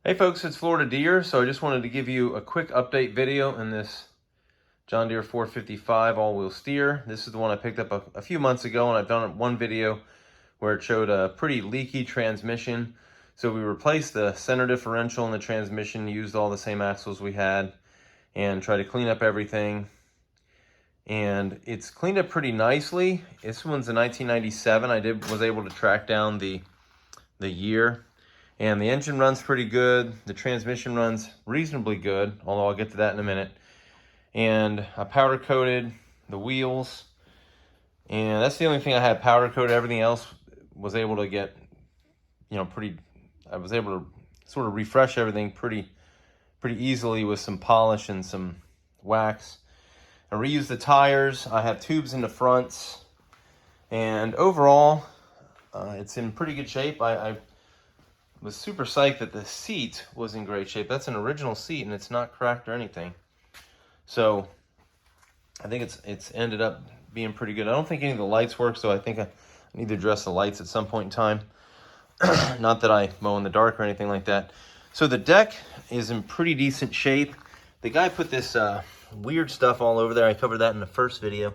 Hey folks, it's Florida Deere. So I just wanted to give you a quick update video in this John Deere 455 all-wheel steer. This is the one I picked up a few months ago, and I've done one video where it showed a pretty leaky transmission. So we replaced the center differential in the transmission, used all the same axles we had, and tried to clean up everything. And it's cleaned up pretty nicely. This one's a 1997. I was able to track down the year. And the engine runs pretty good. The transmission runs reasonably good, although I'll get to that in a minute. And I powder coated the wheels. And that's the only thing I had powder coated. Everything else was able to get, I was able to sort of refresh everything pretty easily with some polish and some wax. I reused the tires. I have tubes in the fronts. And overall, it's in pretty good shape. I was super psyched that the seat was in great shape. That's an original seat and it's not cracked or anything. So I think it's ended up being pretty good. I don't think any of the lights work, so I think I need to address the lights at some point in time. Not that I mow in the dark or anything like that. So the deck is in pretty decent shape. The guy put this weird stuff all over there. I covered that in the first video.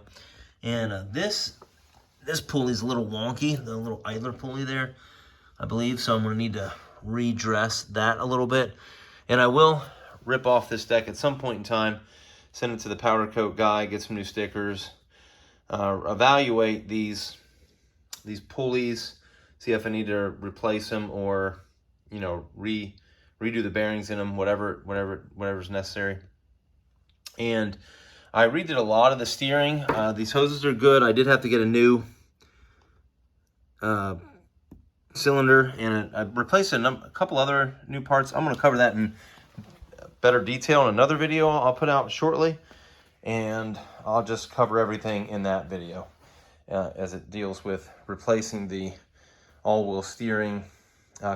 And this pulley's a little wonky, the little idler pulley there, I believe. So I'm going to need to redress that a little bit. And I will rip off this deck at some point in time, send it to the powder coat guy, get some new stickers, evaluate these pulleys, see if I need to replace them or, redo the bearings in them, whatever's necessary. And I redid a lot of the steering. These hoses are good. I did have to get a new cylinder, and I replaced a couple other new parts. I'm going to cover that in better detail in another video I'll put out shortly, and I'll just cover everything in that video as it deals with replacing the all-wheel steering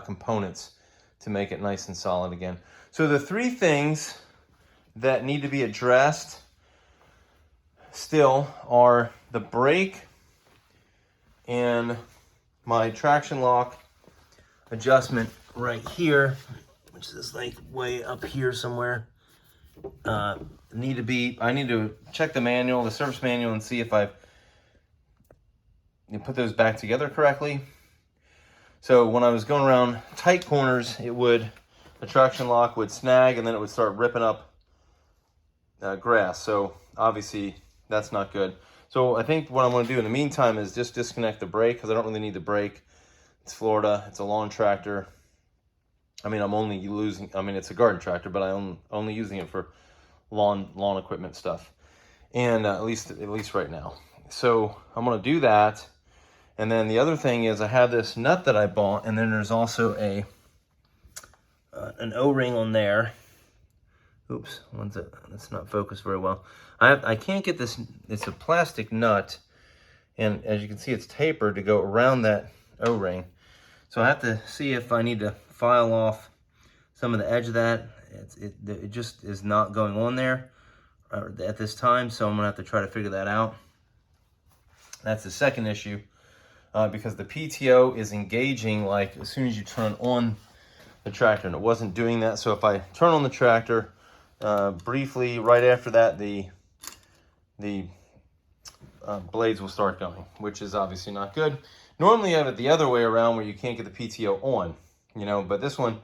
components to make it nice and solid again. So the three things that need to be addressed still are the brake and my traction lock adjustment right here, which is like way up here somewhere. I need to check the manual, the service manual, and see if I've put those back together correctly. So when I was going around tight corners, the traction lock would snag and then it would start ripping up grass. So obviously that's not good. So I think what I'm going to do in the meantime is just disconnect the brake, because I don't really need the brake. It's Florida. It's a lawn tractor. I mean, it's a garden tractor, but I'm only using it for lawn equipment stuff. And at least right now. So I'm going to do that. And then the other thing is I have this nut that I bought, and then there's also an O-ring on there. Oops, that's not focused very well. I can't get this. It's a plastic nut, and as you can see, it's tapered to go around that O-ring. So I have to see if I need to file off some of the edge of that. It just is not going on there at this time, so I'm gonna have to try to figure that out. That's the second issue, because the PTO is engaging like as soon as you turn on the tractor, and it wasn't doing that. So if I turn on the tractor briefly, right after that, the blades will start going, which is obviously not good. Normally you have it the other way around where you can't get the PTO on, but this one,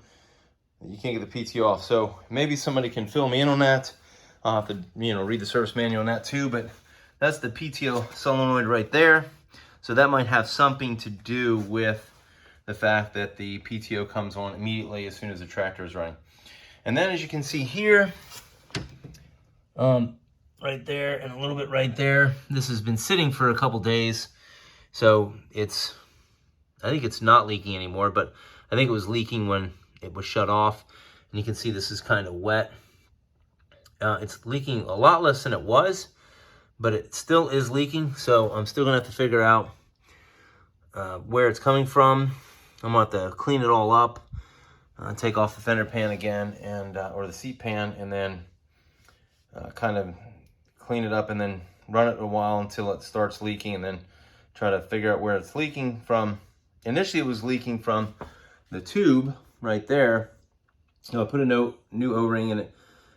you can't get the PTO off. So maybe somebody can fill me in on that. I'll have to, read the service manual on that too, but that's the PTO solenoid right there. So that might have something to do with the fact that the PTO comes on immediately as soon as the tractor is running. And then as you can see here, right there and a little bit right there, this has been sitting for a couple days. So I think it's not leaking anymore, but I think it was leaking when it was shut off. And you can see this is kind of wet. It's leaking a lot less than it was, but it still is leaking. So I'm still gonna have to figure out where it's coming from. I'm gonna have to clean it all up, take off the fender pan again, and or the seat pan, and then kind of clean it up and then run it a while until it starts leaking, and then try to figure out where it's leaking from. Initially it was leaking from the tube right there, I put a new O-ring in it.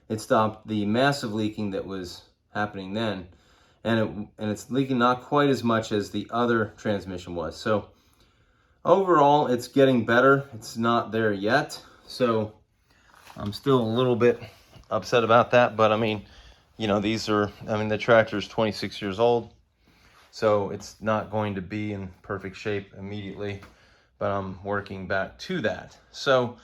It stopped the massive leaking that was happening then, and it's leaking not quite as much as the other transmission was. So overall, it's getting better. It's not there yet, so I'm still a little bit upset about that. But I mean, you know, the tractor's 26 years old, so it's not going to be in perfect shape immediately, but I'm working back to that. So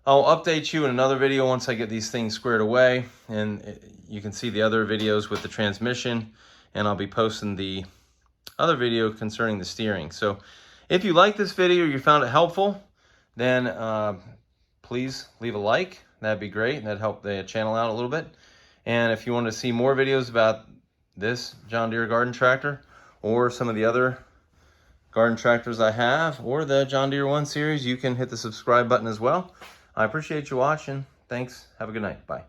I'll update you in another video once I get these things squared away, and you can see the other videos with the transmission, and I'll be posting the other video concerning the steering. So if you like this video, you found it helpful, then please leave a like. That'd be great. That'd help the channel out a little bit. And if you want to see more videos about this John Deere garden tractor, or some of the other garden tractors I have, or the John Deere 1 series, you can hit the subscribe button as well. I appreciate you watching. Thanks. Have a good night. Bye.